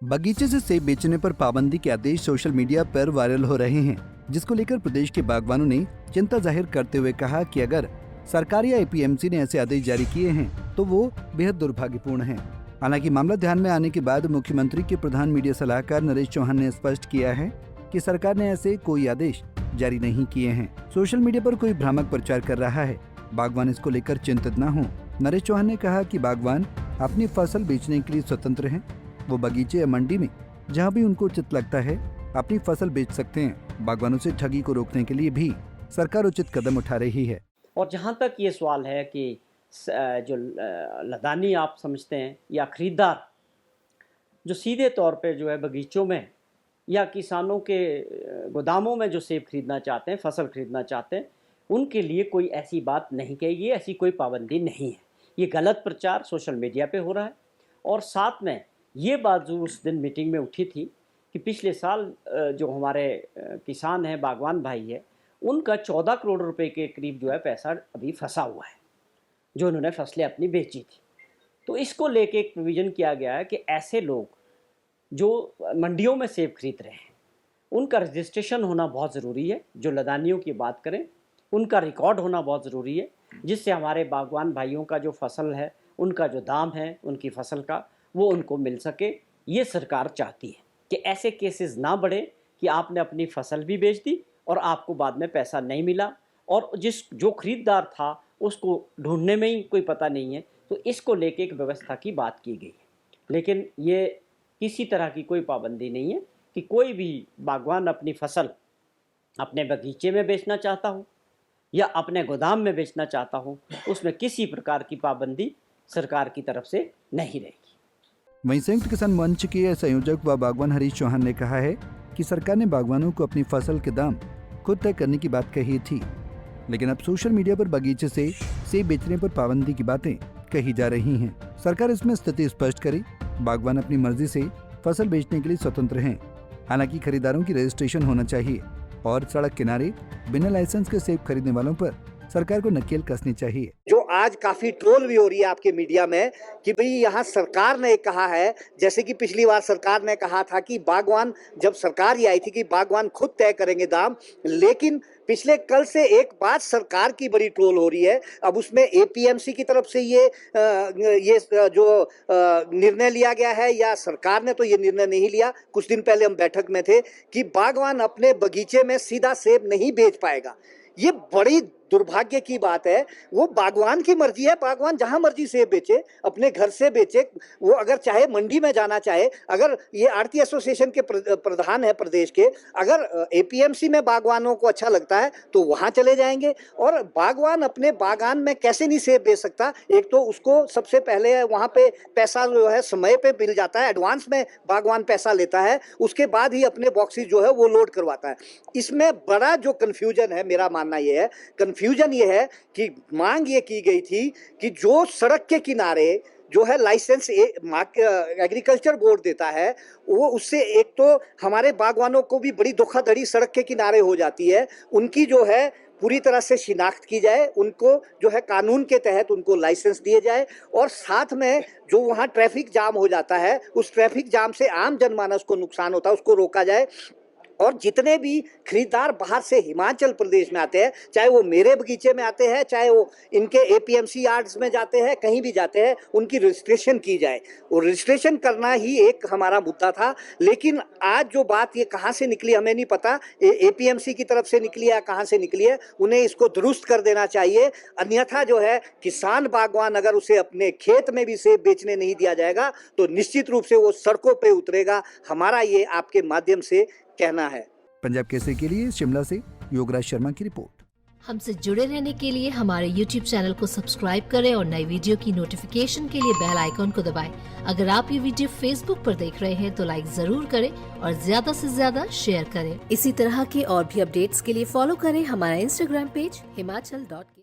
बगीचे से सेब बेचने पर पाबंदी के आदेश सोशल मीडिया पर वायरल हो रहे हैं, जिसको लेकर प्रदेश के बागवानों ने चिंता जाहिर करते हुए कहा कि अगर सरकार या एपीएमसी ने ऐसे आदेश जारी किए हैं तो वो बेहद दुर्भाग्यपूर्ण हैं। हालांकि मामला ध्यान में आने के बाद मुख्यमंत्री के प्रधान मीडिया सलाहकार नरेश चौहान ने स्पष्ट किया है कि सरकार ने ऐसे कोई आदेश जारी नहीं किए हैं। सोशल मीडिया पर कोई भ्रामक प्रचार कर रहा है, बागवान इसको लेकर चिंतित न हो। नरेश चौहान ने कहा कि बागवान अपनी फसल बेचने के लिए स्वतंत्र हैं। वो बगीचे या मंडी में जहां भी उनको उचित लगता है अपनी फसल बेच सकते हैं। बागवानों से ठगी को रोकने के लिए भी सरकार उचित कदम उठा रही है। और जहां तक ये सवाल है कि जो लदानी आप समझते हैं या खरीदार जो सीधे तौर पे जो है बगीचों में या किसानों के गोदामों में जो सेब खरीदना चाहते हैं, फसल खरीदना चाहते हैं, उनके लिए कोई ऐसी बात नहीं कही, ऐसी कोई पाबंदी नहीं है। ये गलत प्रचार सोशल मीडिया पे हो रहा है। और साथ में ये बात जो उस दिन मीटिंग में उठी थी कि पिछले साल जो हमारे किसान हैं, बागवान भाई है, उनका 14 करोड़ रुपए के करीब जो है पैसा अभी फंसा हुआ है, जो उन्होंने फसलें अपनी बेची थी। तो इसको लेके एक प्रोविज़न किया गया है कि ऐसे लोग जो मंडियों में सेब खरीद रहे हैं उनका रजिस्ट्रेशन होना बहुत ज़रूरी है। जो लदानियों की बात करें, उनका रिकॉर्ड होना बहुत ज़रूरी है, जिससे हमारे बागवान भाइयों का जो फसल है, उनका जो दाम है उनकी फसल का, वो उनको मिल सके। ये सरकार चाहती है कि ऐसे केसेस ना बढ़े कि आपने अपनी फसल भी बेच दी और आपको बाद में पैसा नहीं मिला और जो खरीदार था उसको ढूंढने में ही कोई पता नहीं है। तो इसको लेके एक व्यवस्था की बात की गई है, लेकिन ये किसी तरह की कोई पाबंदी नहीं है कि कोई भी बागवान अपनी फसल अपने बगीचे में बेचना चाहता हो या अपने गोदाम में बेचना चाहता हो, उसमें किसी प्रकार की पाबंदी सरकार की तरफ से नहीं रहेगी। वहीं संयुक्त किसान मंच के संयोजक व बागवान हरीश चौहान ने कहा है कि सरकार ने बागवानों को अपनी फसल के दाम खुद तय करने की बात कही थी, लेकिन अब सोशल मीडिया पर बगीचे से सेब बेचने पर पाबंदी की बातें कही जा रही हैं। सरकार इसमें स्थिति स्पष्ट करे। बागवान अपनी मर्जी से फसल बेचने के लिए स्वतंत्र हैं। हालांकि खरीदारों की रजिस्ट्रेशन होना चाहिए और सड़क किनारे बिना लाइसेंस के सेब खरीदने वालों पर सरकार को नकेल कसनी चाहिए। जो आज काफी ट्रोल भी हो रही है आपके मीडिया में कि भाई यहाँ सरकार ने कहा है, जैसे कि पिछली बार सरकार ने कहा था कि बागवान, जब सरकार ये आई थी कि बागवान खुद तय करेंगे दाम, लेकिन पिछले कल से एक बात सरकार की बड़ी ट्रोल हो रही है। अब उसमें एपीएमसी की तरफ से ये जो निर्णय लिया गया है, या सरकार ने तो ये निर्णय नहीं लिया, कुछ दिन पहले हम बैठक में थे कि बागवान अपने बगीचे में सीधा सेब नहीं बेच पाएगा। ये बड़ी दुर्भाग्य की बात है। वो बागवान की मर्जी है, बागवान जहां मर्जी सेब बेचे, अपने घर से बेचे। वो अगर चाहे मंडी में जाना चाहे, अगर ये आढ़ती एसोसिएशन के प्रधान है प्रदेश के, अगर एपीएमसी में बागवानों को अच्छा लगता है तो वहां चले जाएंगे। और बागवान अपने बागान में कैसे नहीं सेब बेच सकता? एक तो उसको सबसे पहले वहां पे पैसा जो है समय पे मिल जाता है, एडवांस में बागवान पैसा लेता है, उसके बाद ही अपने बॉक्सेस जो है वो लोड करवाता है। इसमें बड़ा जो कन्फ्यूजन है, मेरा मानना ये है, कन्फ्यूजन ये है कि मांग ये की गई थी कि जो सड़क के किनारे जो है लाइसेंस एग्रीकल्चर बोर्ड देता है, वो उससे एक तो हमारे बागवानों को भी बड़ी धोखाधड़ी सड़क के किनारे हो जाती है, उनकी जो है पूरी तरह से शिनाख्त की जाए, उनको जो है कानून के तहत उनको लाइसेंस दिए जाए, और साथ में जो वहाँ ट्रैफिक जाम हो जाता है, उस ट्रैफिक जाम से आम जनमानस को नुकसान होता है, उसको रोका जाए। और जितने भी खरीदार बाहर से हिमाचल प्रदेश में आते हैं, चाहे वो मेरे बगीचे में आते हैं, चाहे वो इनके एपीएमसी यार्ड्स में जाते हैं, कहीं भी जाते हैं, उनकी रजिस्ट्रेशन की जाए। और रजिस्ट्रेशन करना ही एक हमारा मुद्दा था। लेकिन आज जो बात ये कहाँ से निकली हमें नहीं पता, एपीएमसी की तरफ से निकली है, कहाँ से निकली है, उन्हें इसको दुरुस्त कर देना चाहिए। अन्यथा जो है किसान बागवान, अगर उसे अपने खेत में भी सेब बेचने नहीं दिया जाएगा तो निश्चित रूप से वो सड़कों पे उतरेगा। हमारा ये आपके माध्यम से कहना है। पंजाब केसरी के लिए शिमला से योगराज शर्मा की रिपोर्ट। हमसे जुड़े रहने के लिए हमारे YouTube चैनल को सब्सक्राइब करें और नई वीडियो की नोटिफिकेशन के लिए बेल आइकॉन को दबाएं। अगर आप ये वीडियो Facebook पर देख रहे हैं तो लाइक जरूर करें और ज्यादा से ज्यादा शेयर करें। इसी तरह के और भी अपडेट्स के लिए फॉलो करें हमारा Instagram पेज himachal.ke।